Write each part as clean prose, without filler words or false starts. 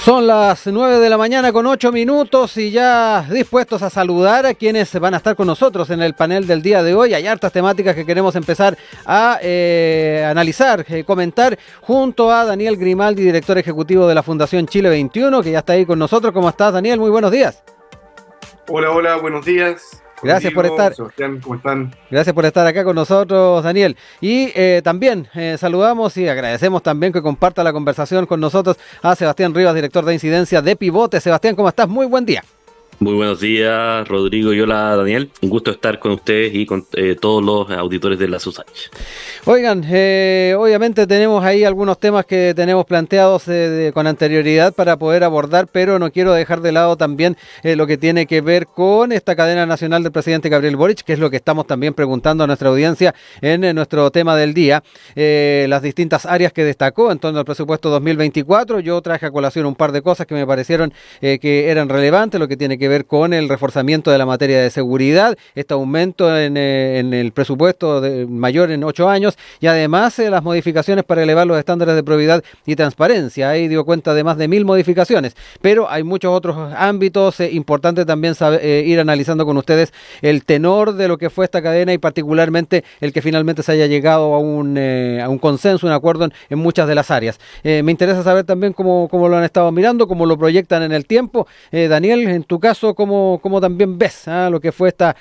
Son las 9 de la mañana con 8 minutos y ya dispuestos a saludar a quienes van a estar con nosotros en el panel del día de hoy. Hay hartas temáticas que queremos empezar a analizar, comentar junto a Daniel Grimaldi, director ejecutivo de la Fundación Chile 21, que ya está ahí con nosotros. ¿Cómo estás, Daniel? Muy buenos días. Hola, buenos días. Gracias por estar. Sebastián, ¿cómo están? Gracias por estar acá con nosotros, Daniel. Y también saludamos y agradecemos también que comparta la conversación con nosotros a Sebastián Rivas, director de incidencia de Pivote. Sebastián, ¿cómo estás? Muy buen día. Muy buenos días, Rodrigo y hola, Daniel. Un gusto estar con ustedes y con todos los auditores de la SUSACH. Oigan, obviamente tenemos ahí algunos temas que tenemos planteados con anterioridad para poder abordar, pero no quiero dejar de lado también lo que tiene que ver con esta cadena nacional del presidente Gabriel Boric, que es lo que estamos también preguntando a nuestra audiencia en nuestro tema del día. Las distintas áreas que destacó en torno al presupuesto 2024. Yo traje a colación un par de cosas que me parecieron que eran relevantes, lo que tiene que ver con el reforzamiento de la materia de seguridad, este aumento en el presupuesto mayor en 8 años y además las modificaciones para elevar los estándares de probidad y transparencia. Ahí dio cuenta de más de 1000 modificaciones, pero hay muchos otros ámbitos. Importante también ir analizando con ustedes el tenor de lo que fue esta cadena y particularmente el que finalmente se haya llegado a un consenso, un acuerdo en muchas de las áreas. Me interesa saber también cómo lo han estado mirando, cómo lo proyectan en el tiempo. Daniel, en tu caso, ¿cómo también ves lo que fue esta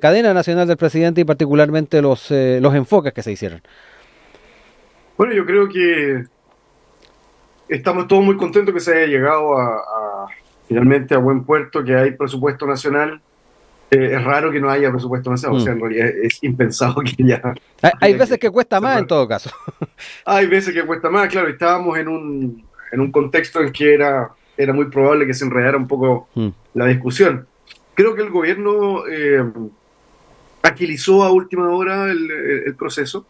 cadena nacional del presidente y particularmente los enfoques que se hicieron? Bueno, yo creo que estamos todos muy contentos que se haya llegado finalmente a buen puerto, que hay presupuesto nacional. Es raro que no haya presupuesto nacional, o sea, en realidad es impensado que ya... Hay veces que cuesta más en todo caso. Hay veces que cuesta más, claro, estábamos en un contexto en que era muy probable que se enredara un poco la discusión. Creo que el gobierno agilizó a última hora el proceso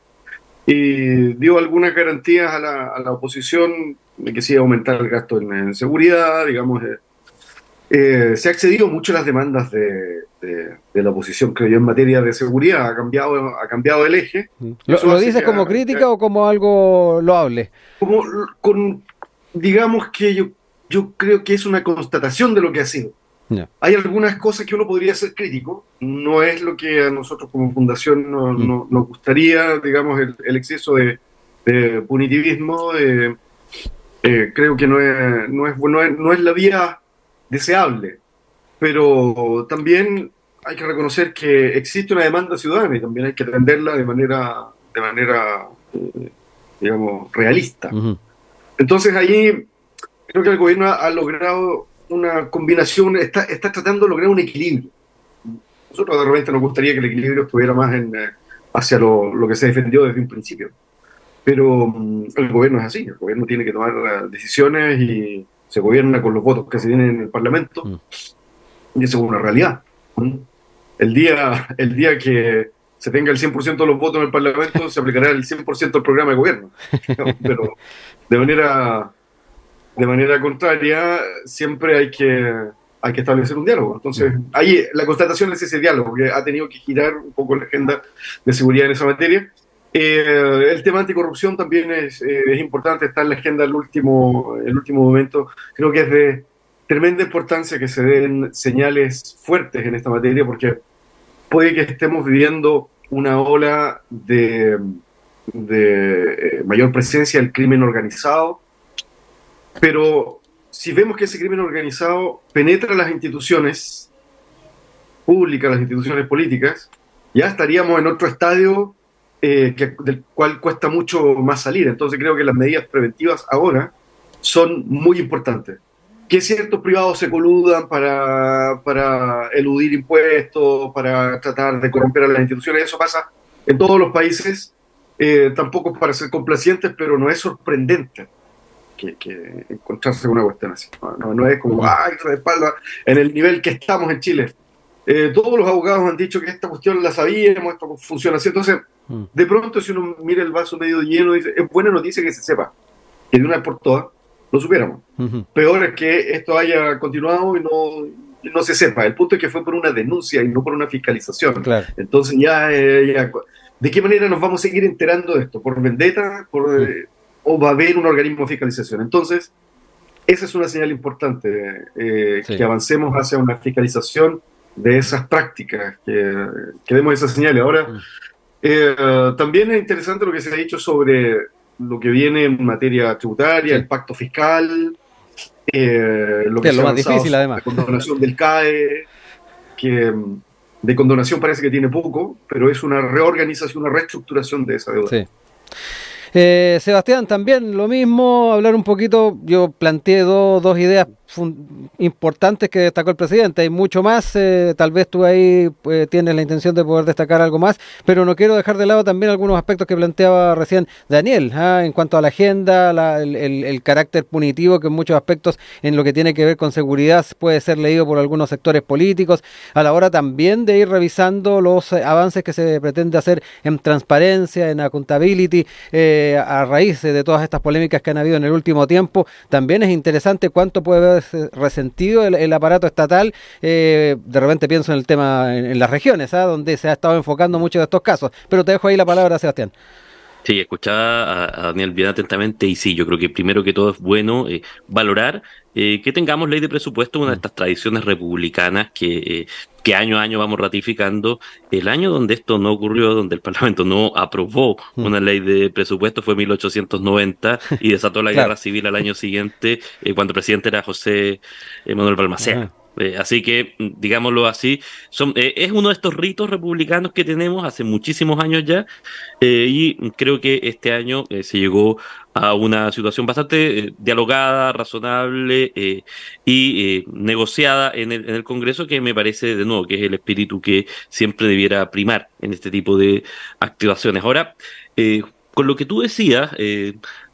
y dio algunas garantías a la oposición de que se iba a aumentar el gasto en seguridad, digamos. Se ha accedido mucho a las demandas de la oposición, creo yo, en materia de seguridad. Ha cambiado el eje. ¿Lo dices como crítica o como algo loable? Digamos que yo creo que es una constatación de lo que ha sido. No. Hay algunas cosas que uno podría ser crítico, no es lo que a nosotros como fundación nos gustaría, digamos, el exceso de punitivismo. Creo que no es la vía deseable, pero también hay que reconocer que existe una demanda ciudadana y también hay que atenderla de manera digamos, realista. Uh-huh. Entonces ahí creo que el gobierno ha logrado una combinación, está tratando de lograr un equilibrio. Nosotros de repente nos gustaría que el equilibrio estuviera más hacia lo que se defendió desde un principio. Pero el gobierno es así, el gobierno tiene que tomar decisiones y se gobierna con los votos que se tienen en el Parlamento, y eso es una realidad. El día que se tenga el 100% de los votos en el Parlamento, se aplicará el 100% del programa de gobierno. Pero de manera contraria, siempre hay que establecer un diálogo. Entonces, ahí la constatación es ese diálogo, que ha tenido que girar un poco la agenda de seguridad en esa materia. El tema anticorrupción también es importante, está en la agenda el último momento. Creo que es de tremenda importancia que se den señales fuertes en esta materia, porque puede que estemos viviendo una ola de mayor presencia del crimen organizado, pero si vemos que ese crimen organizado penetra las instituciones públicas, las instituciones políticas, ya estaríamos en otro estadio del cual cuesta mucho más salir. Entonces creo que las medidas preventivas ahora son muy importantes. Que ciertos privados se coludan para eludir impuestos, para tratar de corromper a las instituciones, eso pasa en todos los países, tampoco para ser complacientes, pero no es sorprendente que encontrarse con una cuestión así. No es como, ¡ay, de espalda! En el nivel que estamos en Chile. Todos los abogados han dicho que esta cuestión la sabíamos, esto funciona así. Entonces, de pronto, si uno mira el vaso medio lleno, dice, es buena noticia que se sepa, que de una vez por todas lo supiéramos. Peor es que esto haya continuado y no se sepa. El punto es que fue por una denuncia y no por una fiscalización. Claro. Entonces, ya, ¿de qué manera nos vamos a seguir enterando de esto? ¿Por vendetta? ¿O va a haber un organismo de fiscalización? Entonces, esa es una señal importante, Sí. que avancemos hacia una fiscalización de esas prácticas, que demos esas señales. Ahora, Mm. también es interesante lo que se ha dicho sobre lo que viene en materia tributaria, Sí. el pacto fiscal, lo Que que es se lo ha más avanzado difícil, sobre además. la condonación del CAE, que de condonación parece que tiene poco, pero es una reorganización, una reestructuración de esa deuda. Sí. Sebastián, también lo mismo, hablar un poquito, yo planteé dos ideas importantes que destacó el presidente, hay mucho más, tal vez tú ahí tienes la intención de poder destacar algo más, pero no quiero dejar de lado también algunos aspectos que planteaba recién Daniel, en cuanto a la agenda, el carácter punitivo que en muchos aspectos en lo que tiene que ver con seguridad puede ser leído por algunos sectores políticos, a la hora también de ir revisando los avances que se pretende hacer en transparencia, en accountability, a raíz de todas estas polémicas que han habido en el último tiempo. También es interesante cuánto puede haber resentido el aparato estatal. De repente pienso en el tema en las regiones, donde se ha estado enfocando muchos de estos casos. Pero te dejo ahí la palabra, Sebastián. Sí, escuchaba a Daniel bien atentamente y sí, yo creo que primero que todo es bueno valorar que tengamos ley de presupuesto, una de estas tradiciones republicanas que año a año vamos ratificando. El año donde esto no ocurrió, donde el Parlamento no aprobó una ley de presupuesto fue 1890 y desató la Claro. guerra civil al año siguiente, cuando el presidente era José Manuel Balmaceda. Ajá. Así que, digámoslo así, es uno de estos ritos republicanos que tenemos hace muchísimos años ya, y creo que este año se llegó a una situación bastante dialogada, razonable y negociada en el Congreso, que me parece, de nuevo, que es el espíritu que siempre debiera primar en este tipo de activaciones. Ahora, con lo que tú decías,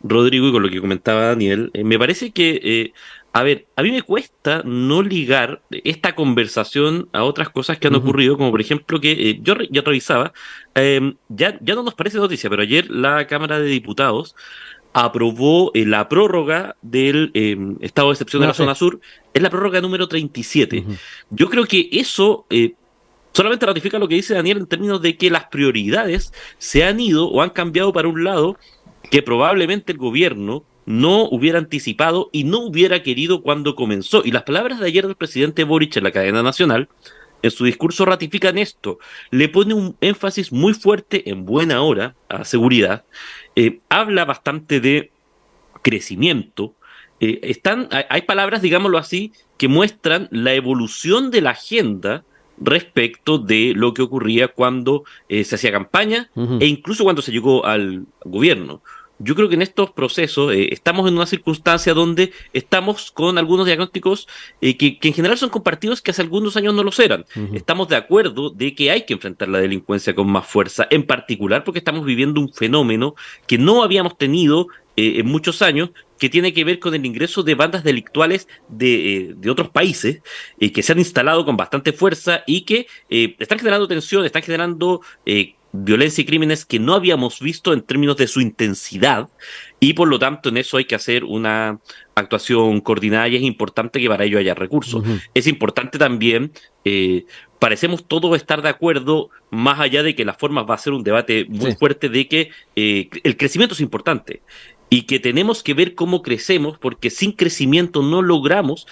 Rodrigo, y con lo que comentaba Daniel, me parece que a ver, a mí me cuesta no ligar esta conversación a otras cosas que han Ujú. ocurrido, como por ejemplo que yo revisaba, ya no nos parece noticia, pero ayer la Cámara de Diputados aprobó la prórroga del estado de excepción de No la sé. zona sur, es la prórroga número 37. Ujú. Yo creo que eso solamente ratifica lo que dice Daniel en términos de que las prioridades se han ido o han cambiado para un lado que probablemente el gobierno no hubiera anticipado y no hubiera querido cuando comenzó. Y las palabras de ayer del presidente Boric en la cadena nacional, en su discurso ratifican esto. Le pone un énfasis muy fuerte en buena hora a seguridad. Habla bastante de crecimiento. Hay palabras, digámoslo así, que muestran la evolución de la agenda respecto de lo que ocurría cuando se hacía campaña Ujú. e incluso cuando se llegó al gobierno. Yo creo que en estos procesos estamos en una circunstancia donde estamos con algunos diagnósticos que en general son compartidos que hace algunos años no los eran. Ujú. Estamos de acuerdo de que hay que enfrentar la delincuencia con más fuerza, en particular porque estamos viviendo un fenómeno que no habíamos tenido en muchos años, que tiene que ver con el ingreso de bandas delictuales de otros países que se han instalado con bastante fuerza y que están generando tensión, están generando violencia y crímenes que no habíamos visto en términos de su intensidad, y por lo tanto en eso hay que hacer una actuación coordinada y es importante que para ello haya recursos. Ujú. Es importante también, parecemos todos estar de acuerdo, más allá de que las formas va a ser un debate muy Sí. fuerte, de que el crecimiento es importante y que tenemos que ver cómo crecemos, porque sin crecimiento no logramos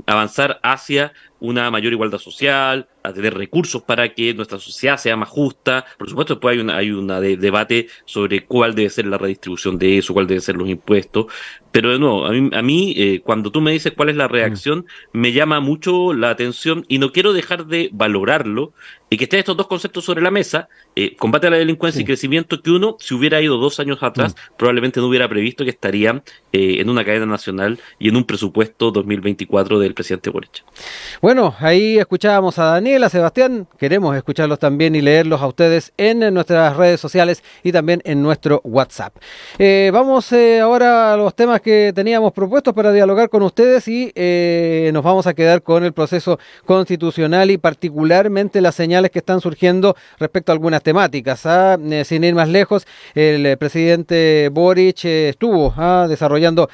avanzar hacia una mayor igualdad social, a tener recursos para que nuestra sociedad sea más justa. Por supuesto, después hay una debate sobre cuál debe ser la redistribución de eso, cuál deben ser los impuestos. Pero de nuevo, cuando tú me dices cuál es la Mm. reacción, me llama mucho la atención y no quiero dejar de valorarlo y que estén estos dos conceptos sobre la mesa, combate a la delincuencia y Sí. crecimiento, que uno, si hubiera ido 2 años Mm. atrás, probablemente no hubiera previsto que estarían en una cadena nacional y en un presupuesto 2024 del presidente Boric. Bueno, ahí escuchábamos a Daniel, a Sebastián. Queremos escucharlos también y leerlos a ustedes en nuestras redes sociales y también en nuestro WhatsApp. Vamos ahora a los temas que teníamos propuestos para dialogar con ustedes y nos vamos a quedar con el proceso constitucional y particularmente las señales que están surgiendo respecto a algunas temáticas. Sin ir más lejos, el presidente Boric estuvo desarrollando desarrollando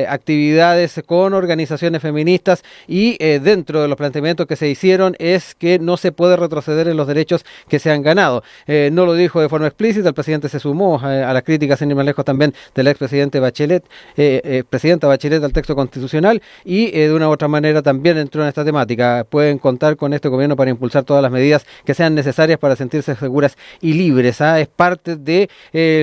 actividades con organizaciones feministas y dentro de los planteamientos que se hicieron es que no se puede retroceder en los derechos que se han ganado. No lo dijo de forma explícita, el presidente se sumó a las críticas, sin ir más lejos, también del expresidente Bachelet, presidenta Bachelet al texto constitucional y de una u otra manera también entró en esta temática. Pueden contar con este gobierno para impulsar todas las medidas que sean necesarias para sentirse seguras y libres. Es parte de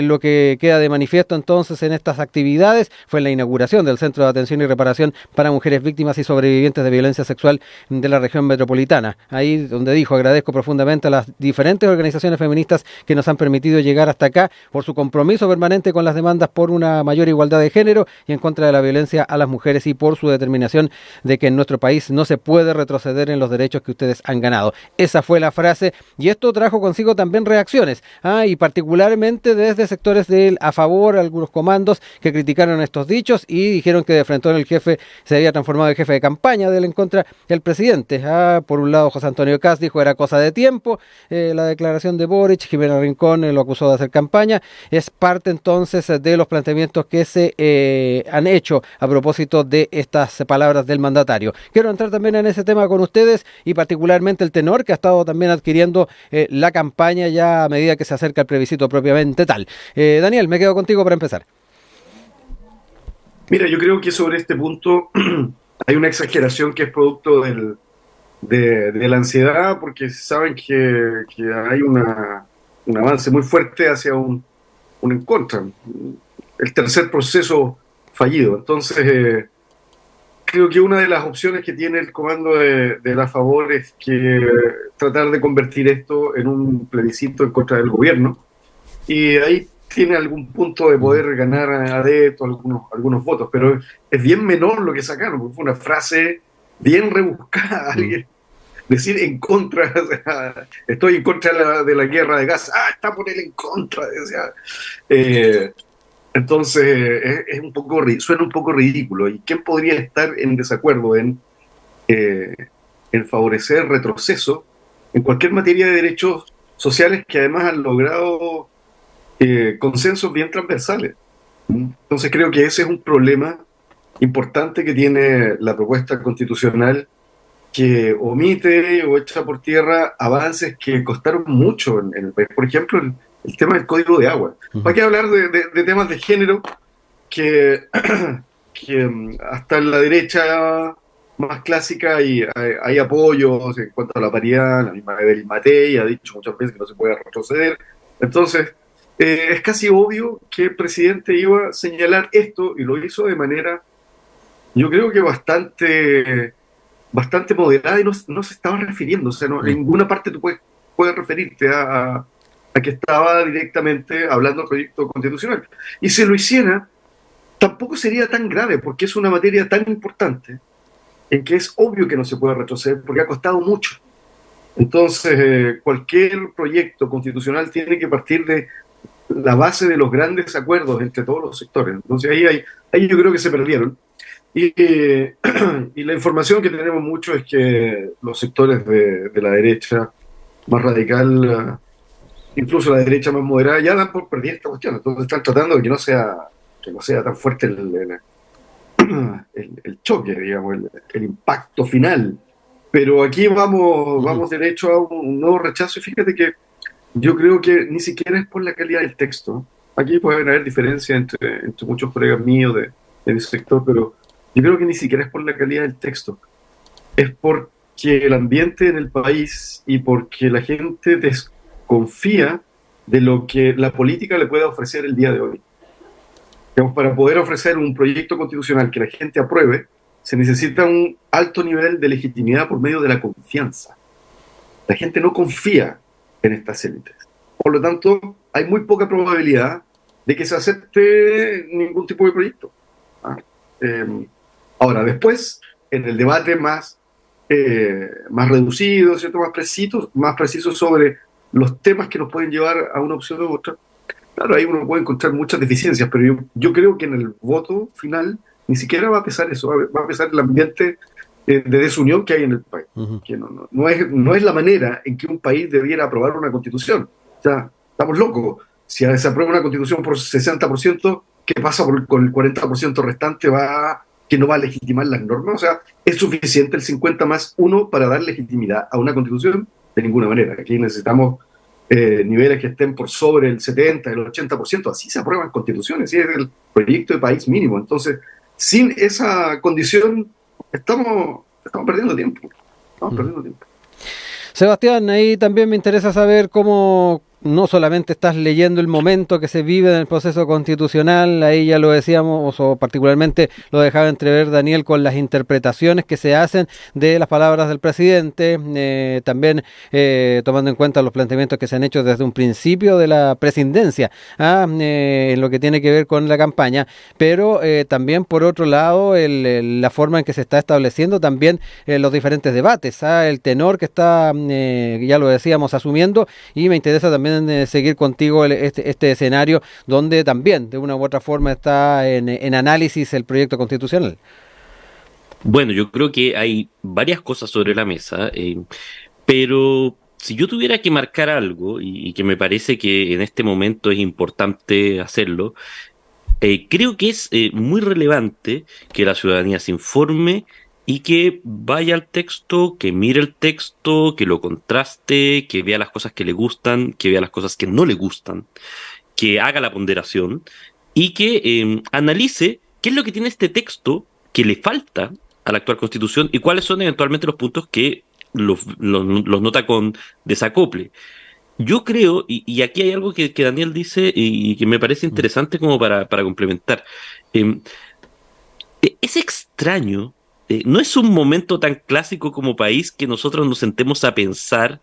lo que queda de manifiesto entonces en estas actividades. Fue la inauguración del Centro de Atención y Reparación para Mujeres Víctimas y Sobrevivientes de Violencia Sexual de la región metropolitana. Ahí donde dijo: agradezco profundamente a las diferentes organizaciones feministas que nos han permitido llegar hasta acá por su compromiso permanente con las demandas por una mayor igualdad de género y en contra de la violencia a las mujeres y por su determinación de que en nuestro país no se puede retroceder en los derechos que ustedes han ganado. Esa fue la frase y esto trajo consigo también reacciones, y particularmente desde sectores del a favor, algunos comandos que criticaron estos dichos y dijeron que de frente el jefe se había transformado en jefe de campaña del en contra del presidente. Por un lado, José Antonio Kast dijo era cosa de tiempo, la declaración de Boric, Jimena Rincón lo acusó de hacer campaña. Es parte entonces de los planteamientos que se han hecho a propósito de estas palabras del mandatario. Quiero entrar también en ese tema con ustedes y particularmente el tenor que ha estado también adquiriendo la campaña ya a medida que se acerca el plebiscito propiamente tal. Daniel, me quedo contigo para empezar. Mira, yo creo que sobre este punto hay una exageración que es producto de la ansiedad, porque saben que hay un avance muy fuerte hacia un en contra, el tercer proceso fallido. Entonces, creo que una de las opciones que tiene el comando de la Favor es que tratar de convertir esto en un plebiscito en contra del gobierno, y ahí tiene algún punto de poder ganar adeptos, algunos votos, pero es bien menor lo que sacaron, porque fue una frase bien rebuscada. Alguien decir en contra, o sea, estoy en contra de la guerra de Gaza, está por él en contra, o sea, entonces suena un poco ridículo. ¿Y quién podría estar en desacuerdo en favorecer el retroceso en cualquier materia de derechos sociales que además han logrado consensos bien transversales? Entonces creo que ese es un problema importante que tiene la propuesta constitucional, que omite o echa por tierra avances que costaron mucho en el país. Por ejemplo, el tema del código de agua. ¿Para qué hablar de temas de género que hasta en la derecha más clásica hay apoyos en cuanto a la paridad? La misma Evelyn Matei ha dicho muchas veces que no se puede retroceder. Entonces, es casi obvio que el presidente iba a señalar esto, y lo hizo de manera, yo creo que bastante moderada, y no se estaba refiriendo, o sea, en ninguna parte tú puedes referirte a que estaba directamente hablando del proyecto constitucional. Y si lo hiciera, tampoco sería tan grave, porque es una materia tan importante en que es obvio que no se puede retroceder, porque ha costado mucho. Entonces, cualquier proyecto constitucional tiene que partir de la base de los grandes acuerdos entre todos los sectores. Entonces, ahí yo creo que se perdieron. Y la información que tenemos mucho es que los sectores de la derecha más radical, incluso la derecha más moderada, ya dan por perdida esta cuestión. Entonces están tratando de que no sea tan fuerte el choque, digamos, el impacto final. Pero aquí vamos derecho a un nuevo rechazo, y fíjate que yo creo que ni siquiera es por la calidad del texto. Aquí pueden haber diferencias entre muchos colegas míos de mi sector, pero yo creo que ni siquiera es por la calidad del texto. Es porque el ambiente en el país y porque la gente desconfía de lo que la política le puede ofrecer el día de hoy. Digamos, para poder ofrecer un proyecto constitucional que la gente apruebe, se necesita un alto nivel de legitimidad por medio de la confianza. La gente no confía en estas élites. Por lo tanto, hay muy poca probabilidad de que se acepte ningún tipo de proyecto. Ahora, después, en el debate más reducido, ¿cierto? más preciso sobre los temas que nos pueden llevar a una opción u otra, claro, ahí uno puede encontrar muchas deficiencias, pero yo creo que en el voto final ni siquiera va a pesar eso, va a pesar el ambiente de desunión que hay en el país. Que no es la manera en que un país debiera aprobar una constitución. O sea, estamos locos. Si se aprueba una constitución por 60%, ¿qué pasa con el 40% restante que no va a legitimar las normas? O sea, ¿es suficiente el 50+1 para dar legitimidad a una constitución? De ninguna manera. Aquí necesitamos niveles que estén por sobre el 70, el 80%. Así se aprueban constituciones, y es el proyecto de país mínimo. Entonces, sin esa condición, estamos perdiendo tiempo. Estamos perdiendo tiempo. Sebastián, ahí también me interesa saber cómo no solamente estás leyendo el momento que se vive en el proceso constitucional, ahí ya lo decíamos, o particularmente lo dejaba entrever Daniel con las interpretaciones que se hacen de las palabras del presidente, también tomando en cuenta los planteamientos que se han hecho desde un principio de la presidencia, en lo que tiene que ver con la campaña, pero también por otro lado la forma en que se está estableciendo también los diferentes debates, el tenor que está, ya lo decíamos, asumiendo, y me interesa también seguir contigo este escenario donde también de una u otra forma está en análisis el proyecto constitucional. Bueno, yo creo que hay varias cosas sobre la mesa, pero si yo tuviera que marcar algo, y que me parece que en este momento es importante hacerlo, creo que es muy relevante que la ciudadanía se informe y que vaya al texto, que mire el texto, que lo contraste, que vea las cosas que le gustan, que vea las cosas que no le gustan, que haga la ponderación y que analice qué es lo que tiene este texto que le falta a la actual Constitución y cuáles son eventualmente los puntos que los nota con desacople. Yo creo, y aquí hay algo que Daniel dice y que me parece interesante como para complementar. Eh, es extraño, no es un momento tan clásico como país que nosotros nos sentemos a pensar,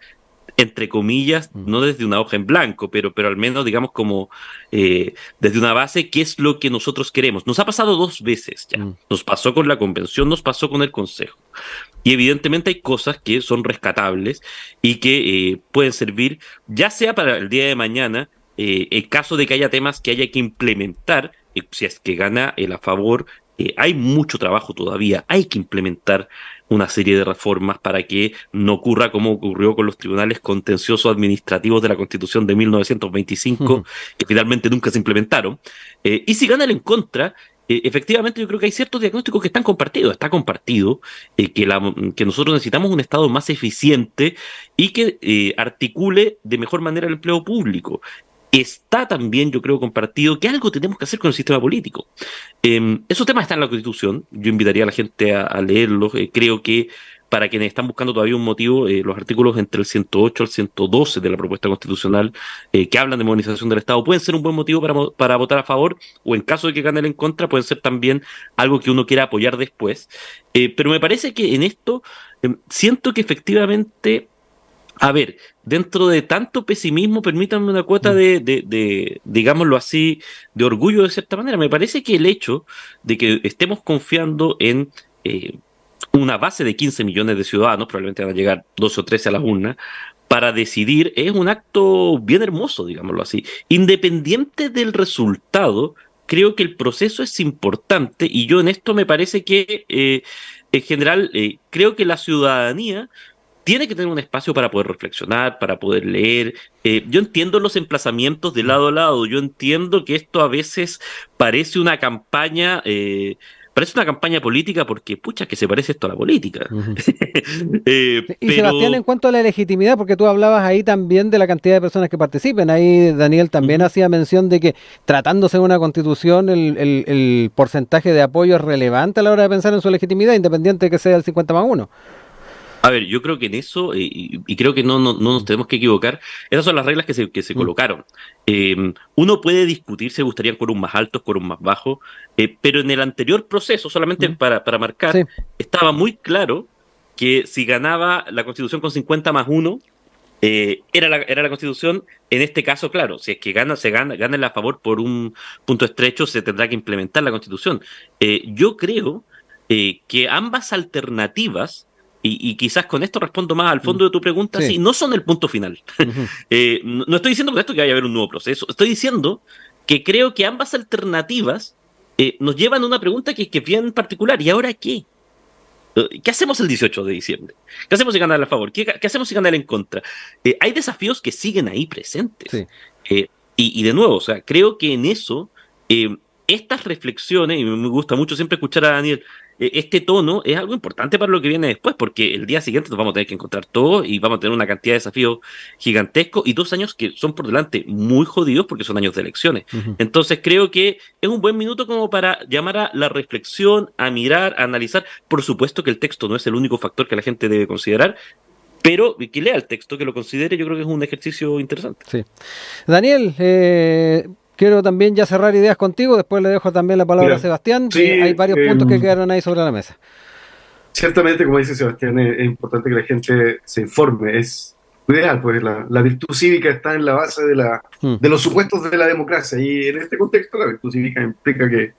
entre comillas, no desde una hoja en blanco, pero al menos digamos como desde una base, qué es lo que nosotros queremos. Nos ha pasado 2 veces ya. Nos pasó con la convención, nos pasó con el consejo. Y evidentemente hay cosas que son rescatables y que pueden servir, ya sea para el día de mañana, en caso de que haya temas que haya que implementar, si es que gana el a favor. Hay mucho trabajo todavía, hay que implementar una serie de reformas para que no ocurra como ocurrió con los tribunales contenciosos administrativos de la Constitución de 1925, que finalmente nunca se implementaron. Y si gana el en contra, efectivamente yo creo que hay ciertos diagnósticos que están compartidos. Está compartido que nosotros necesitamos un Estado más eficiente y que articule de mejor manera el empleo público. Está también, yo creo, compartido que algo tenemos que hacer con el sistema político. Esos temas están en la Constitución. Yo invitaría a la gente a leerlos. Creo que para quienes están buscando todavía un motivo, los artículos entre el 108 al 112 de la propuesta constitucional que hablan de modernización del Estado pueden ser un buen motivo para votar a favor, o en caso de que gane el en contra, pueden ser también algo que uno quiera apoyar después. Pero me parece que en esto siento que efectivamente, a ver, dentro de tanto pesimismo, permítanme una cuota digámoslo así, de orgullo de cierta manera. Me parece que el hecho de que estemos confiando en una base de 15 millones de ciudadanos, probablemente van a llegar 12 o 13 a las urnas, para decidir, es un acto bien hermoso, digámoslo así. Independiente del resultado, creo que el proceso es importante y yo en esto me parece que, en general, creo que la ciudadanía tiene que tener un espacio para poder reflexionar, para poder leer. Yo entiendo los emplazamientos de lado a lado. Yo entiendo que esto a veces parece una campaña, política porque, pucha, que se parece esto a la política. Y Sebastián, en cuanto a la legitimidad, porque tú hablabas ahí también de la cantidad de personas que participen, ahí Daniel también hacía mención de que tratándose de una constitución, el porcentaje de apoyo es relevante a la hora de pensar en su legitimidad, independiente de que sea el 50+1. A ver, yo creo que en eso, y creo que no nos tenemos que equivocar, esas son las reglas que se colocaron. Uno puede discutir si gustarían quórum más altos, quórum más bajos, pero en el anterior proceso, solamente para marcar, sí, estaba muy claro que si ganaba la Constitución con 50+1, era la Constitución. En este caso, claro, si es que gana a favor por un punto estrecho, se tendrá que implementar la Constitución. Yo creo que ambas alternativas, y quizás con esto respondo más al fondo de tu pregunta, sí, no son el punto final. No estoy diciendo con esto que vaya a haber un nuevo proceso, estoy diciendo que creo que ambas alternativas nos llevan a una pregunta que es bien particular. ¿Y ahora qué? ¿Qué hacemos el 18 de diciembre? ¿Qué hacemos si gana a favor? ¿Qué hacemos si gana en contra? Hay desafíos que siguen ahí presentes. Sí. Y de nuevo, o sea, creo que en eso estas reflexiones, y me gusta mucho siempre escuchar a Daniel, este tono es algo importante para lo que viene después, porque el día siguiente nos vamos a tener que encontrar todos y vamos a tener una cantidad de desafíos gigantescos y 2 años que son por delante muy jodidos porque son años de elecciones. Ujú. Entonces creo que es un buen minuto como para llamar a la reflexión, a mirar, a analizar. Por supuesto que el texto no es el único factor que la gente debe considerar, pero que lea el texto, que lo considere, yo creo que es un ejercicio interesante. Sí. Daniel, quiero también ya cerrar ideas contigo, después le dejo también la palabra a Mira, Sebastián. sí, Hay varios puntos que quedaron ahí sobre la mesa. ciertamente, como dice Sebastián, es importante que la gente se informe. Es lo ideal, pues la virtud cívica está en la base Mm. de los supuestos de la democracia. Y en este contexto, la virtud cívica implica que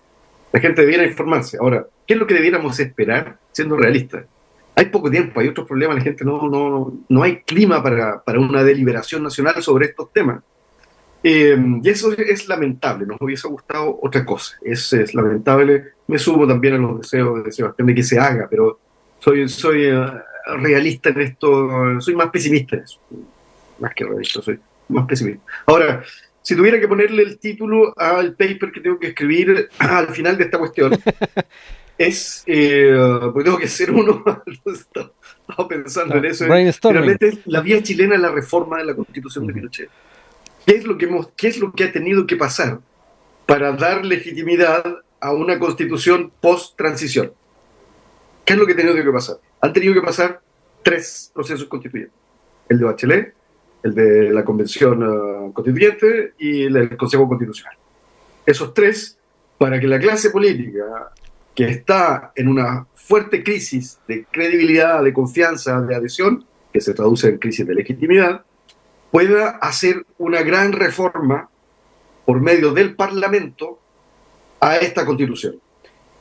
la gente debiera informarse. Ahora, ¿qué es lo que debiéramos esperar siendo realistas? Hay poco tiempo, hay otros problemas, la gente no hay clima para una deliberación nacional sobre estos temas. Y eso es lamentable, nos hubiese gustado otra cosa. Es lamentable. Me sumo también a los deseos de Sebastián de que se haga, pero soy realista en esto, soy más pesimista en eso. Más que realista, soy más pesimista. Ahora, si tuviera que ponerle el título al paper que tengo que escribir al final de esta cuestión, porque tengo que ser uno, estaba pensando en eso, Brainstorming. finalmente es la vía chilena a la reforma de la Constitución de Pinochet. ¿Qué es lo que ha tenido que pasar para dar legitimidad a una constitución post-transición? ¿Qué es lo que ha tenido que pasar? Han tenido que pasar 3 procesos constituyentes. El de Bachelet, el de la Convención Constituyente y el del Consejo Constitucional. Esos 3, para que la clase política, que está en una fuerte crisis de credibilidad, de confianza, de adhesión, que se traduce en crisis de legitimidad, pueda hacer una gran reforma por medio del Parlamento a esta Constitución.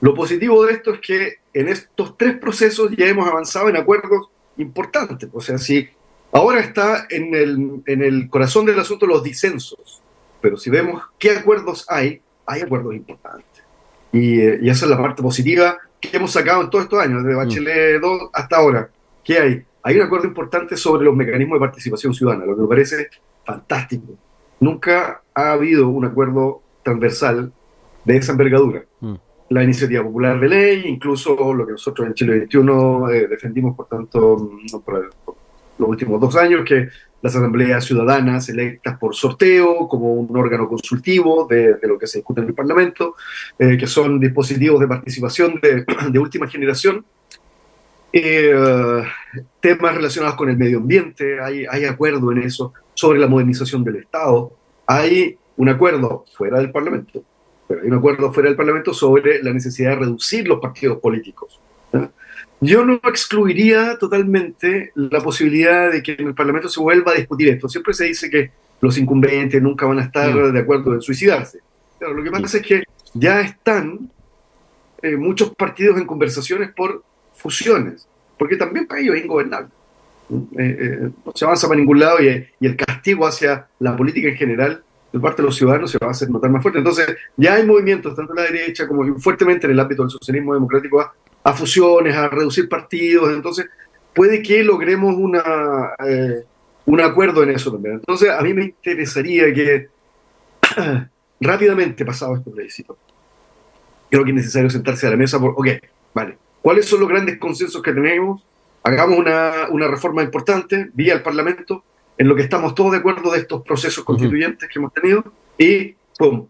Lo positivo de esto es que en estos 3 procesos ya hemos avanzado en acuerdos importantes. O sea, si ahora está en el corazón del asunto los disensos, pero si vemos qué acuerdos hay acuerdos importantes. Y esa es la parte positiva que hemos sacado en todos estos años, desde Bachelet 2 hasta ahora. ¿Qué hay? Hay un acuerdo importante sobre los mecanismos de participación ciudadana, lo que me parece fantástico. Nunca ha habido un acuerdo transversal de esa envergadura. La iniciativa popular de ley, incluso lo que nosotros en Chile 21 defendimos por los últimos 2 años, que las asambleas ciudadanas electas por sorteo como un órgano consultivo de lo que se discute en el Parlamento, que son dispositivos de participación de última generación. Temas relacionados con el medio ambiente, hay acuerdo en eso, sobre la modernización del Estado. Hay un acuerdo fuera del Parlamento, pero hay un acuerdo fuera del Parlamento sobre la necesidad de reducir los partidos políticos. Yo no excluiría totalmente la posibilidad de que en el Parlamento se vuelva a discutir esto. Siempre se dice que los incumbentes nunca van a estar de acuerdo en suicidarse. Pero lo que pasa es que ya están muchos partidos en conversaciones por fusiones, porque también para ellos es ingobernable. No se avanza para ningún lado y el castigo hacia la política en general de parte de los ciudadanos se va a hacer notar más fuerte. Entonces ya hay movimientos, tanto en la derecha como fuertemente en el ámbito del socialismo democrático, a fusiones, a reducir partidos. Entonces puede que logremos un acuerdo en eso también. Entonces a mí me interesaría que rápidamente, pasado este plebiscito, creo que es necesario sentarse a la mesa vale, ¿cuáles son los grandes consensos que tenemos? Hagamos una reforma importante vía el Parlamento, en lo que estamos todos de acuerdo de estos procesos constituyentes que hemos tenido, y ¡pum!,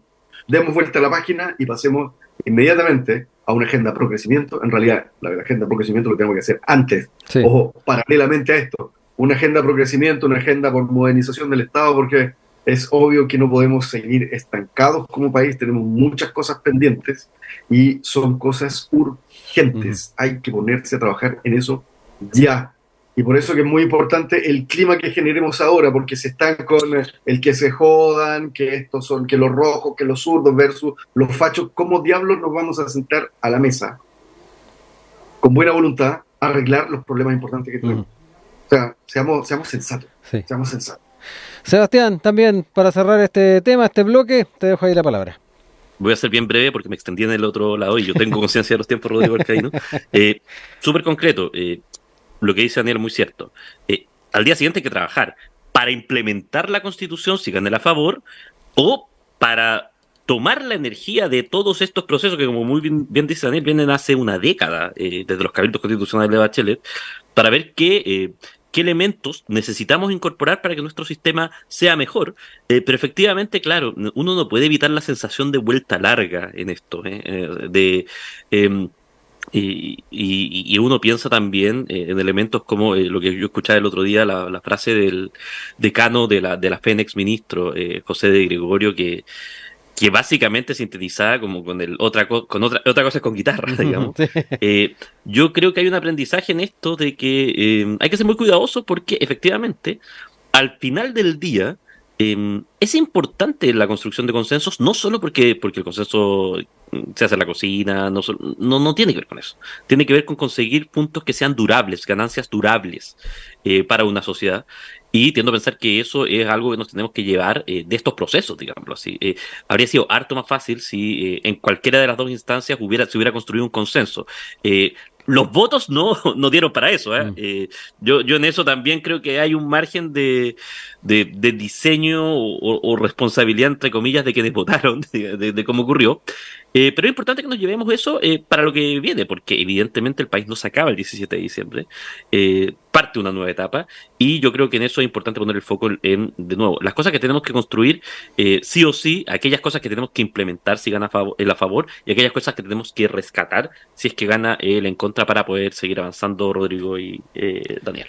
demos vuelta a la página y pasemos inmediatamente a una agenda pro crecimiento. En realidad, la agenda pro crecimiento lo tenemos que hacer antes, ojo, paralelamente a esto, una agenda pro crecimiento, una agenda por modernización del Estado, porque es obvio que no podemos seguir estancados como país, tenemos muchas cosas pendientes y son cosas urgentes. Hay que ponerse a trabajar en eso ya. Y por eso que es muy importante el clima que generemos ahora, porque se están con el que se jodan, que estos son, que los rojos, que los zurdos versus los fachos. ¿Cómo diablos nos vamos a sentar a la mesa con buena voluntad a arreglar los problemas importantes que tenemos? O sea, seamos sensatos. Sí. Seamos sensatos. Sebastián, también para cerrar este tema, este bloque, te dejo ahí la palabra. Voy a ser bien breve porque me extendí en el otro lado y yo tengo conciencia de los tiempos, Rodrigo Alcaíno. Súper concreto, lo que dice Daniel es muy cierto. Al día siguiente hay que trabajar para implementar la Constitución si gana a favor, o para tomar la energía de todos estos procesos que, como muy bien dice Daniel, vienen hace una década, desde los cabildos constitucionales de Bachelet, para ver qué elementos necesitamos incorporar para que nuestro sistema sea mejor. Pero efectivamente, claro, uno no puede evitar la sensación de vuelta larga en esto, em, y uno piensa también en elementos como lo que yo escuchaba el otro día, la frase del decano de la FEN, ministro José de Gregorio, que básicamente sintetizaba como con otra cosa es con guitarra, digamos. Sí. Yo creo que hay un aprendizaje en esto de que hay que ser muy cuidadoso porque efectivamente al final del día es importante la construcción de consensos, no solo porque el consenso se hace en la cocina, no tiene que ver con eso. Tiene que ver con conseguir puntos que sean durables, ganancias durables para una sociedad. Y tiendo a pensar que eso es algo que nos tenemos que llevar de estos procesos, digámoslo así. Habría sido harto más fácil si en cualquiera de las dos instancias se hubiera construido un consenso. Los votos no dieron para eso. Yo en eso también creo que hay un margen de diseño o responsabilidad, entre comillas, de quienes votaron, de cómo ocurrió. Pero es importante que nos llevemos eso para lo que viene, porque evidentemente el país no se acaba el 17 de diciembre, parte una nueva etapa, y yo creo que en eso es importante poner el foco de nuevo, las cosas que tenemos que construir, sí o sí, aquellas cosas que tenemos que implementar si gana el a favor, y aquellas cosas que tenemos que rescatar si es que gana el en contra para poder seguir avanzando, Rodrigo y Daniel.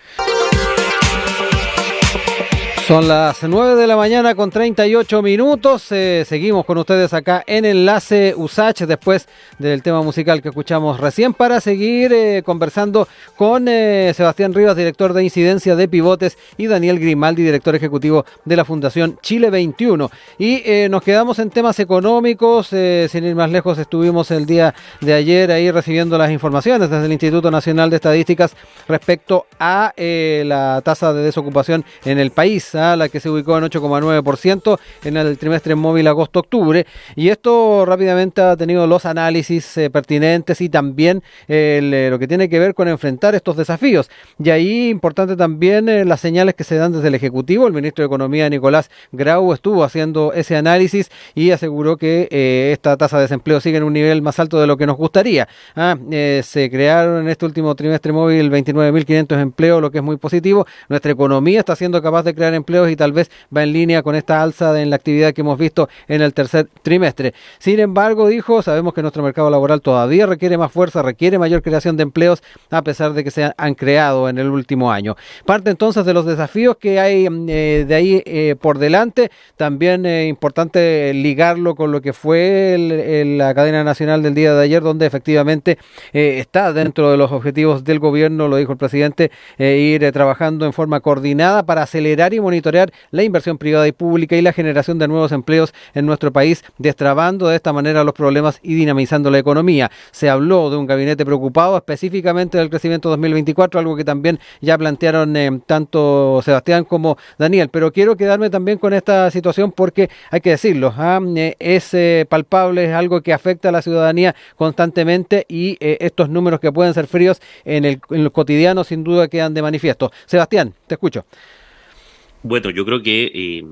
Son las 9 de la mañana con 38 minutos. Seguimos con ustedes acá en Enlace USACH después del tema musical que escuchamos recién para seguir conversando con Sebastián Rivas, director de incidencia de Pivotes, y Daniel Grimaldi, director ejecutivo de la Fundación Chile 21. Y nos quedamos en temas económicos. Sin ir más lejos, estuvimos el día de ayer ahí recibiendo las informaciones desde el Instituto Nacional de Estadísticas respecto a la tasa de desocupación en el país, la que se ubicó en 8,9% en el trimestre móvil agosto-octubre, y esto rápidamente ha tenido los análisis pertinentes y también lo que tiene que ver con enfrentar estos desafíos. Y ahí importante también las señales que se dan desde el Ejecutivo. El ministro de Economía, Nicolás Grau, estuvo haciendo ese análisis y aseguró que esta tasa de desempleo sigue en un nivel más alto de lo que nos gustaría. Se crearon en este último trimestre móvil 29.500 empleos, lo que es muy positivo. Nuestra economía está siendo capaz de crear empleos y tal vez va en línea con esta alza en la actividad que hemos visto en el tercer trimestre. Sin embargo, dijo, sabemos que nuestro mercado laboral todavía requiere más fuerza, requiere mayor creación de empleos, a pesar de que se han creado en el último año. Parte entonces de los desafíos que hay de ahí por delante. También importante ligarlo con lo que fue la cadena nacional del día de ayer, donde efectivamente está dentro de los objetivos del gobierno, lo dijo el presidente, ir trabajando en forma coordinada para acelerar y monitorear la inversión privada y pública y la generación de nuevos empleos en nuestro país, destrabando de esta manera los problemas y dinamizando la economía. Se habló de un gabinete preocupado específicamente del crecimiento 2024, algo que también ya plantearon tanto Sebastián como Daniel, pero quiero quedarme también con esta situación porque hay que decirlo, es palpable, es algo que afecta a la ciudadanía constantemente, y estos números que pueden ser fríos en lo cotidiano sin duda quedan de manifiesto. Sebastián, te escucho. Bueno, yo creo que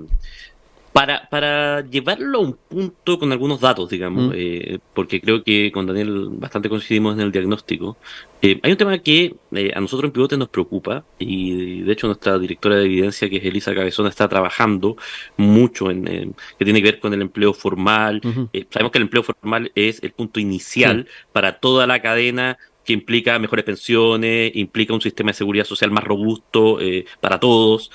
para llevarlo a un punto con algunos datos, digamos, porque creo que con Daniel bastante coincidimos en el diagnóstico, hay un tema que a nosotros en Pivote nos preocupa, y de hecho nuestra directora de evidencia, que es Elisa Cabezón, está trabajando mucho que tiene que ver con el empleo formal. Sabemos que el empleo formal es el punto inicial para toda la cadena, que implica mejores pensiones, implica un sistema de seguridad social más robusto para todos.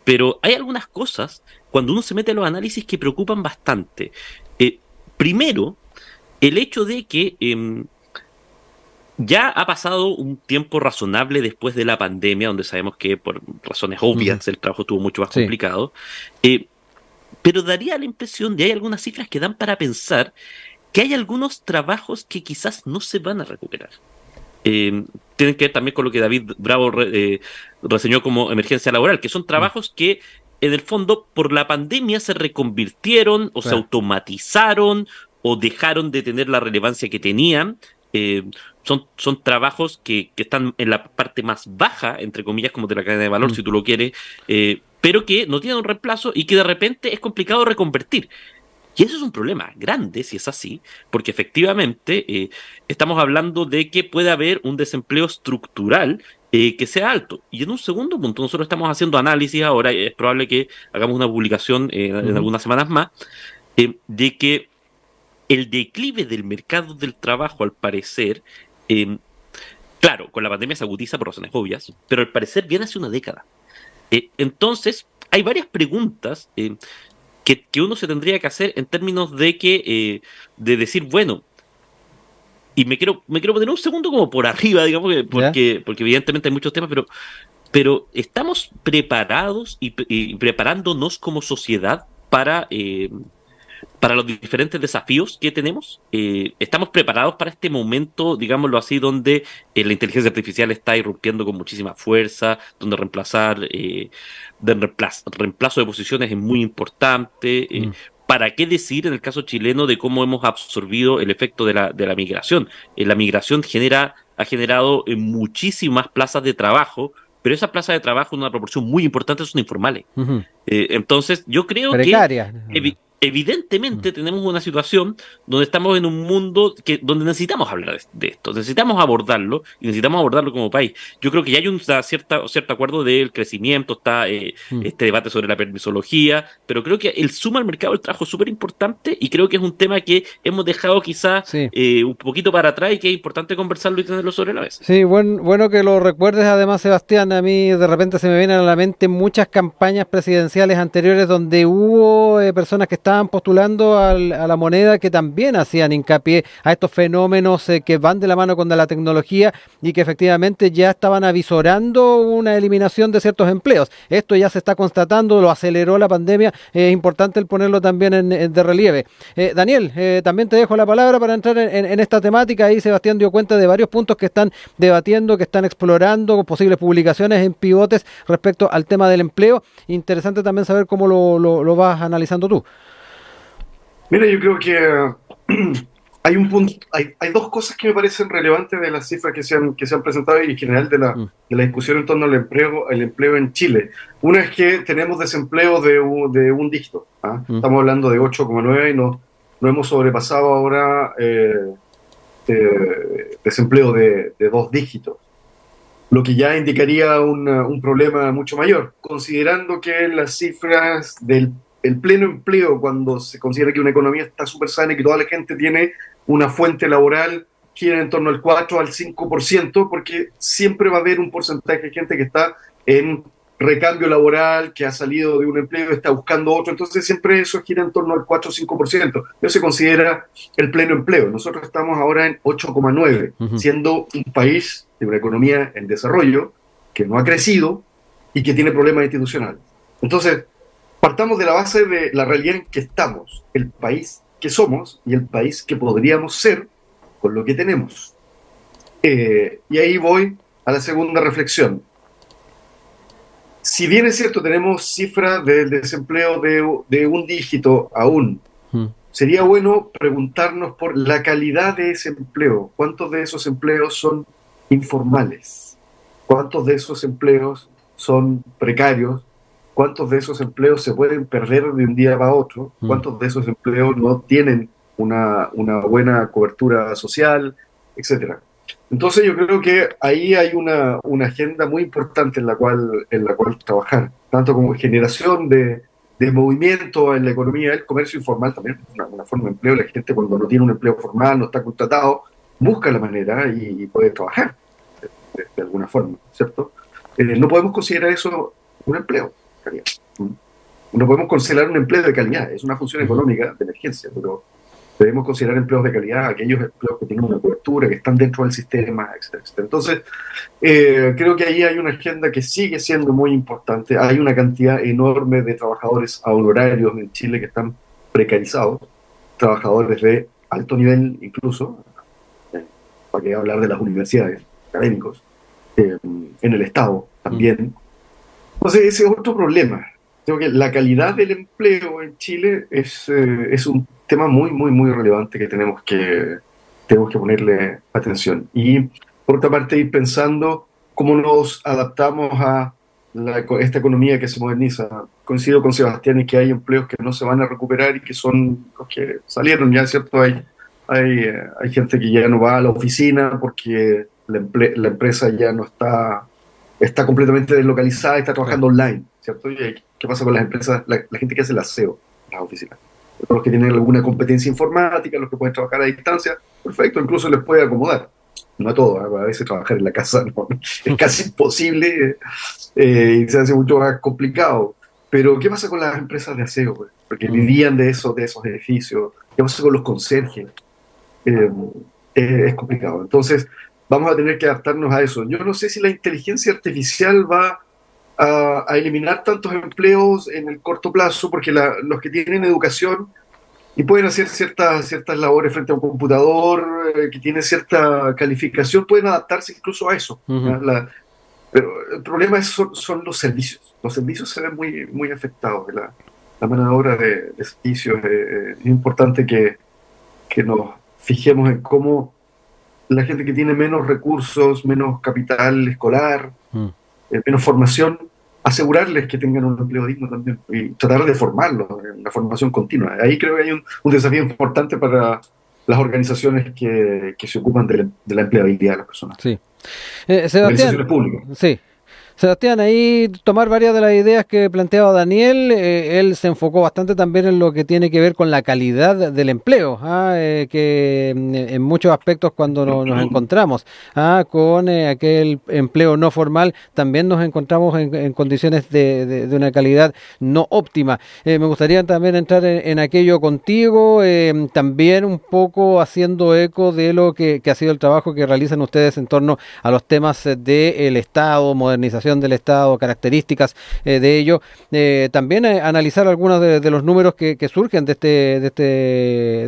Pero hay algunas cosas, cuando uno se mete a los análisis, que preocupan bastante. Primero, el hecho de que ya ha pasado un tiempo razonable después de la pandemia, donde sabemos que por razones obvias el trabajo estuvo mucho más complicado, pero daría la impresión de hay algunas cifras que dan para pensar que hay algunos trabajos que quizás no se van a recuperar. Tienen que ver también con lo que David Bravo reseñó como emergencia laboral, que son trabajos que en el fondo por la pandemia se reconvirtieron o se automatizaron o dejaron de tener la relevancia que tenían. Son trabajos que están en la parte más baja, entre comillas, como de la cadena de valor, si tú lo quieres, pero que no tienen un reemplazo y que de repente es complicado reconvertir. Y eso es un problema grande si es así, porque efectivamente estamos hablando de que puede haber un desempleo estructural que sea alto. Y en un segundo punto, nosotros estamos haciendo análisis ahora, y es probable que hagamos una publicación en Ujú. algunas semanas más, de que el declive del mercado del trabajo, al parecer, eh, claro, con la pandemia se agudiza por razones obvias, pero al parecer viene hace una década. Entonces, hay varias preguntas que uno se tendría que hacer en términos de decir, bueno, y me quiero poner un segundo como por arriba, digamos, ¿Ya? porque evidentemente hay muchos temas, pero ¿estamos preparados y preparándonos como sociedad para los diferentes desafíos que tenemos? ¿Estamos preparados para este momento, digámoslo así, donde la inteligencia artificial está irrumpiendo con muchísima fuerza, donde reemplazo de posiciones es muy importante? Mm. ¿Para qué decir en el caso chileno de cómo hemos absorbido el efecto de la migración? La migración ha generado muchísimas plazas de trabajo, pero esas plazas de trabajo en una proporción muy importante son informales. Ujú. Entonces, yo creo que Precarias. Mm. evidentemente tenemos una situación donde estamos en un mundo donde necesitamos hablar de esto, necesitamos abordarlo y necesitamos abordarlo como país. Yo creo que ya hay un cierto acuerdo del crecimiento, está Mm. este debate sobre la permisología, pero creo que el suma al mercado del trabajo es súper importante y creo que es un tema que hemos dejado quizá Sí. un poquito para atrás y que es importante conversarlo y tenerlo sobre la mesa. Sí, bueno que lo recuerdes además, Sebastián. A mí de repente se me vienen a la mente muchas campañas presidenciales anteriores donde hubo personas que estaban postulando a la moneda que también hacían hincapié a estos fenómenos que van de la mano con la tecnología y que efectivamente ya estaban avisorando una eliminación de ciertos empleos. Esto ya se está constatando, lo aceleró la pandemia. Es importante el ponerlo también de relieve. Daniel, también te dejo la palabra para entrar en esta temática. Ahí Sebastián dio cuenta de varios puntos que están debatiendo, que están explorando, posibles publicaciones en pivotes respecto al tema del empleo. Interesante también saber cómo lo vas analizando tú. Mira, yo creo que hay un punto, hay dos cosas que me parecen relevantes de las cifras que se han presentado y en general Mm, de la discusión en torno al el empleo en Chile. Una es que tenemos desempleo de un dígito. ¿Ah? mm, Estamos hablando de 8,9 y no hemos sobrepasado ahora desempleo de dos dígitos, lo que ya indicaría un problema mucho mayor, considerando que las cifras del el pleno empleo, cuando se considera que una economía está súper sana y que toda la gente tiene una fuente laboral, gira en torno al 4 al 5%, porque siempre va a haber un porcentaje de gente que está en recambio laboral, que ha salido de un empleo y está buscando otro, entonces siempre eso gira en torno al 4 o 5%. Eso se considera el pleno empleo. Nosotros estamos ahora en 8,9, ujú, siendo un país de una economía en desarrollo que no ha crecido y que tiene problemas institucionales. Entonces, partamos de la base de la realidad en que estamos, el país que somos y el país que podríamos ser con lo que tenemos. Y ahí voy a la segunda reflexión. Si bien es cierto, tenemos cifras del desempleo de un dígito aún, mm, sería bueno preguntarnos por la calidad de ese empleo. ¿Cuántos de esos empleos son informales? ¿Cuántos de esos empleos son precarios? ¿Cuántos de esos empleos se pueden perder de un día para otro? mm. ¿Cuántos de esos empleos no tienen una buena cobertura social, etcétera? Entonces yo creo que ahí hay una agenda muy importante en la cual trabajar, tanto como generación de movimiento en la economía, el comercio informal también, una forma de empleo. La gente cuando no tiene un empleo formal, no está contratado, busca la manera y puede trabajar de alguna forma, ¿cierto? No podemos considerar eso un empleo de calidad. No podemos considerar un empleo de calidad, es una función Ujú. económica de emergencia, pero debemos considerar empleos de calidad aquellos empleos que tienen una cobertura, que están dentro del sistema, etcétera, etcétera. Entonces, creo que ahí hay una agenda que sigue siendo muy importante. Hay una cantidad enorme de trabajadores a honorarios en Chile que están precarizados, trabajadores de alto nivel incluso, eh, para qué hablar de las universidades, académicos, en el Estado Mm. también. Entonces, ese es otro problema. Creo que la calidad del empleo en Chile es un tema muy, muy, muy relevante que tenemos que ponerle atención. Y por otra parte, ir pensando cómo nos adaptamos esta economía que se moderniza. Coincido con Sebastián en que hay empleos que no se van a recuperar y que son los que salieron ya, ¿cierto? Hay gente que ya no va a la oficina porque la empresa ya no está completamente deslocalizada, está trabajando online, ¿cierto? ¿Qué pasa con las empresas? La gente que hace el aseo en las oficinas. Los que tienen alguna competencia informática, los que pueden trabajar a distancia, perfecto, incluso les puede acomodar. No a todos, a veces trabajar en la casa no, es casi imposible y se hace mucho más complicado. Pero, ¿qué pasa con las empresas de aseo, pues? Porque vivían de esos edificios. ¿Qué pasa con los conserjes? Eh, es complicado. Entonces, vamos a tener que adaptarnos a eso. Yo no sé si la inteligencia artificial va a eliminar tantos empleos en el corto plazo, porque los que tienen educación y pueden hacer ciertas labores frente a un computador, que tiene cierta calificación, pueden adaptarse incluso a eso. Ujú. Pero el problema son los servicios. Los servicios se ven muy, muy afectados. La mano de obra de servicios. Es importante que nos fijemos en cómo la gente que tiene menos recursos, menos capital escolar, Mm. menos formación, asegurarles que tengan un empleo digno también y tratar de formarlos en la formación continua. Ahí creo que hay un desafío importante para las organizaciones que se ocupan de la empleabilidad de las personas. Sí. Sebastián, Organizaciones públicas. sí. Sebastián, ahí tomar varias de las ideas que planteaba Daniel, él se enfocó bastante también en lo que tiene que ver con la calidad del empleo, que en muchos aspectos cuando nos encontramos con aquel empleo no formal, también nos encontramos en condiciones de una calidad no óptima. Me gustaría también entrar en aquello contigo, también un poco haciendo eco de lo que ha sido el trabajo que realizan ustedes en torno a los temas del Estado, modernización del Estado, características de ello. También analizar algunos de los números que surgen de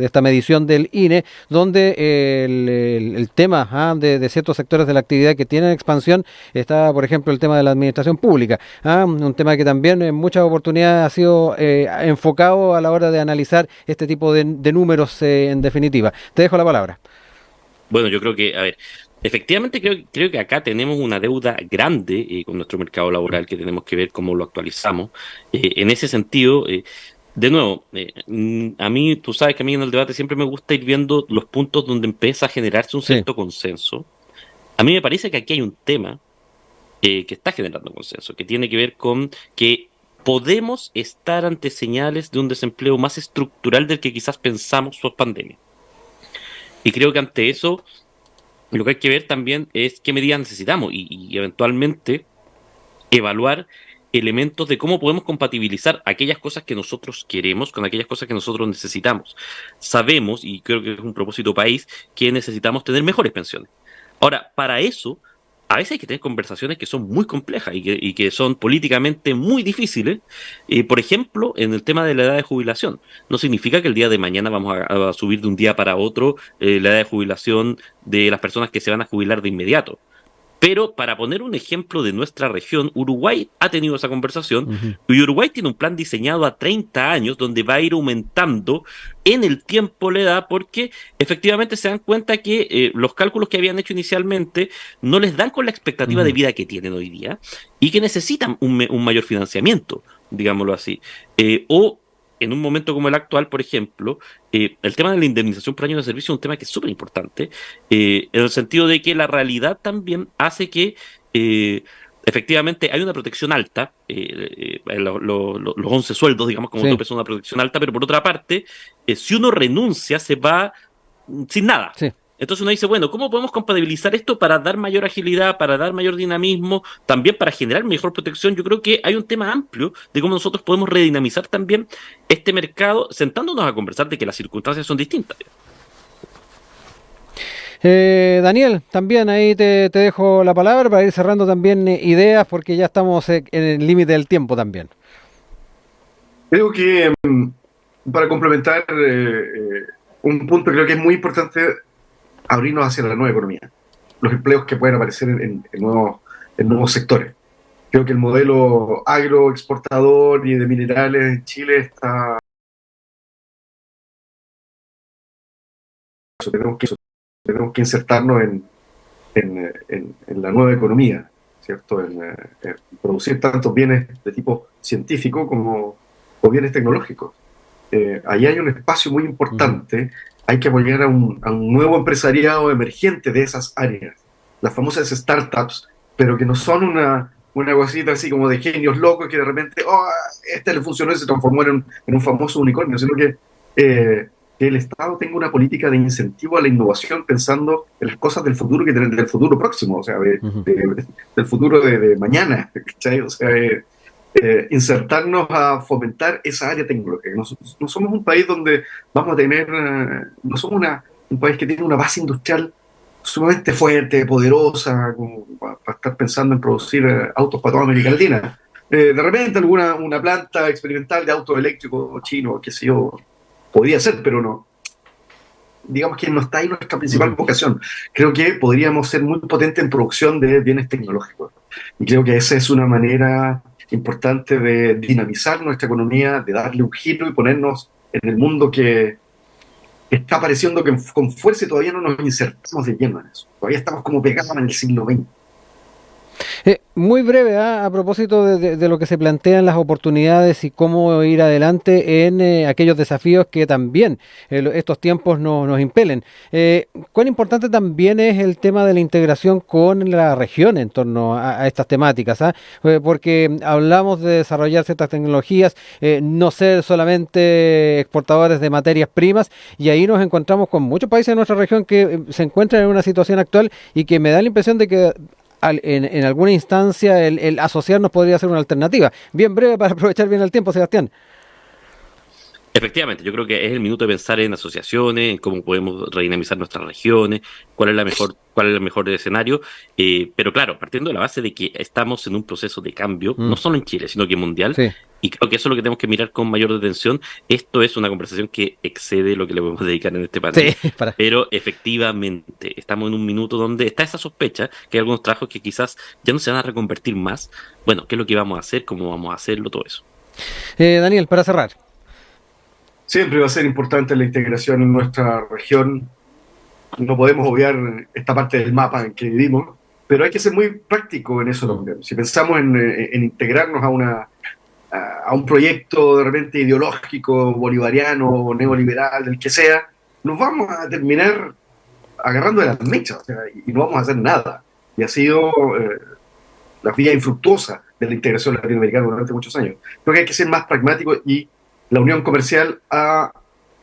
esta medición del INE, donde el tema de ciertos sectores de la actividad que tienen expansión está, por ejemplo, el tema de la administración pública, un tema que también en muchas oportunidades ha sido enfocado a la hora de analizar este tipo de números en definitiva. Te dejo la palabra. Bueno, yo creo que, a ver, efectivamente creo que acá tenemos una deuda grande con nuestro mercado laboral que tenemos que ver cómo lo actualizamos. En ese sentido, de nuevo, a mí, tú sabes que a mí en el debate siempre me gusta ir viendo los puntos donde empieza a generarse un Sí. cierto consenso. A mí me parece que aquí hay un tema que está generando consenso, que tiene que ver con que podemos estar ante señales de un desempleo más estructural del que quizás pensamos post pandemia. Y creo que ante eso lo que hay que ver también es qué medidas necesitamos y eventualmente evaluar elementos de cómo podemos compatibilizar aquellas cosas que nosotros queremos con aquellas cosas que nosotros necesitamos. Sabemos, y creo que es un propósito país, que necesitamos tener mejores pensiones. Ahora, para eso, a veces hay que tener conversaciones que son muy complejas y que son políticamente muy difíciles. Por ejemplo, en el tema de la edad de jubilación. No significa que el día de mañana vamos a subir de un día para otro la edad de jubilación de las personas que se van a jubilar de inmediato. Pero para poner un ejemplo de nuestra región, Uruguay ha tenido esa conversación Ujú. y Uruguay tiene un plan diseñado a 30 años donde va a ir aumentando en el tiempo la edad porque efectivamente se dan cuenta que los cálculos que habían hecho inicialmente no les dan con la expectativa de Ujú. vida que tienen hoy día y que necesitan un mayor financiamiento, digámoslo así. O en un momento como el actual, por ejemplo, el tema de la indemnización por año de servicio es un tema que es súper importante en el sentido de que la realidad también hace que efectivamente hay una protección alta, los 11 sueldos, digamos, como Sí, tope son una protección alta, pero por otra parte, si uno renuncia, se va sin nada. sí. Entonces uno dice, bueno, ¿cómo podemos compatibilizar esto para dar mayor agilidad, para dar mayor dinamismo, también para generar mejor protección? Yo creo que hay un tema amplio de cómo nosotros podemos redinamizar también este mercado, sentándonos a conversar de que las circunstancias son distintas. Daniel, también ahí te dejo la palabra para ir cerrando también ideas porque ya estamos en el límite del tiempo también. Creo que para complementar un punto, creo que es muy importante abrirnos hacia la nueva economía, los empleos que pueden aparecer en nuevos sectores. Creo que el modelo agroexportador y de minerales en Chile está. Tenemos que insertarnos en la nueva economía. ¿cierto?, en producir tantos bienes de tipo científico como o bienes tecnológicos. Ahí hay un espacio muy importante. Hay que apoyar a un nuevo empresariado emergente de esas áreas, las famosas startups, pero que no son una cosita así como de genios locos que de repente, este le funcionó y se transformó en un famoso unicornio, sino que el Estado tenga una política de incentivo a la innovación pensando en las cosas del futuro, del futuro próximo, o sea, del futuro de mañana, ¿cachai? O sea, insertarnos a fomentar esa área tecnológica. No somos un país donde vamos a tener, no somos un país que tiene una base industrial sumamente fuerte, poderosa, como para estar pensando en producir autos para toda América Latina. De repente una planta experimental de autos eléctricos chino, qué sé yo, podría ser, pero no. Digamos que no está ahí nuestra principal vocación. Creo que podríamos ser muy potentes en producción de bienes tecnológicos. Y creo que esa es una manera importante de dinamizar nuestra economía, de darle un giro y ponernos en el mundo que está pareciendo que con fuerza y todavía no nos insertamos de lleno en eso. Todavía estamos como pegados en el siglo XX. Muy breve, a propósito de lo que se plantean las oportunidades y cómo ir adelante en aquellos desafíos que también estos tiempos nos impelen. ¿Cuán importante también es el tema de la integración con la región en torno a estas temáticas? Porque hablamos de desarrollar ciertas tecnologías, no ser solamente exportadores de materias primas, y ahí nos encontramos con muchos países de nuestra región que se encuentran en una situación actual y que me da la impresión de que en alguna instancia el asociarnos podría ser una alternativa. Bien breve para aprovechar bien el tiempo, Sebastián. Efectivamente, yo creo que es el minuto de pensar en asociaciones, en cómo podemos redinamizar nuestras regiones, cuál es el mejor escenario, pero claro, partiendo de la base de que estamos en un proceso de cambio, no solo en Chile, sino que mundial, sí. Y creo que eso es lo que tenemos que mirar con mayor detención. Esto es una conversación que excede lo que le podemos dedicar en este panel, Sí, pero efectivamente estamos en un minuto donde está esa sospecha que hay algunos trabajos que quizás ya no se van a reconvertir más. Bueno, ¿qué es lo que vamos a hacer? ¿Cómo vamos a hacerlo? Todo eso. Daniel, para cerrar. Siempre va a ser importante la integración en nuestra región. No podemos obviar esta parte del mapa en que vivimos, pero hay que ser muy práctico en eso también. Si pensamos en integrarnos a un proyecto de repente ideológico, bolivariano o neoliberal, del que sea, nos vamos a terminar agarrando de las mechas, o sea, y no vamos a hacer nada. Y ha sido la vía infructuosa de la integración latinoamericana durante muchos años. Creo que hay que ser más pragmático y la unión comercial ha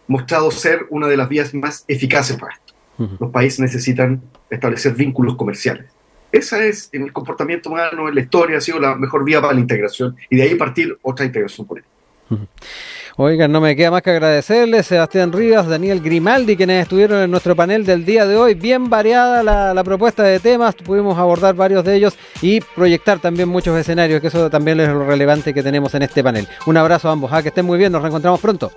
mostrado ser una de las vías más eficaces para esto. Los países necesitan establecer vínculos comerciales. Esa es, en el comportamiento humano, en la historia, ha sido la mejor vía para la integración y de ahí partir otra integración política. Oigan, no me queda más que agradecerles, Sebastián Rivas, Daniel Grimaldi, quienes estuvieron en nuestro panel del día de hoy. Bien variada la propuesta de temas, pudimos abordar varios de ellos y proyectar también muchos escenarios, que eso también es lo relevante que tenemos en este panel. Un abrazo a ambos, que estén muy bien, nos reencontramos pronto.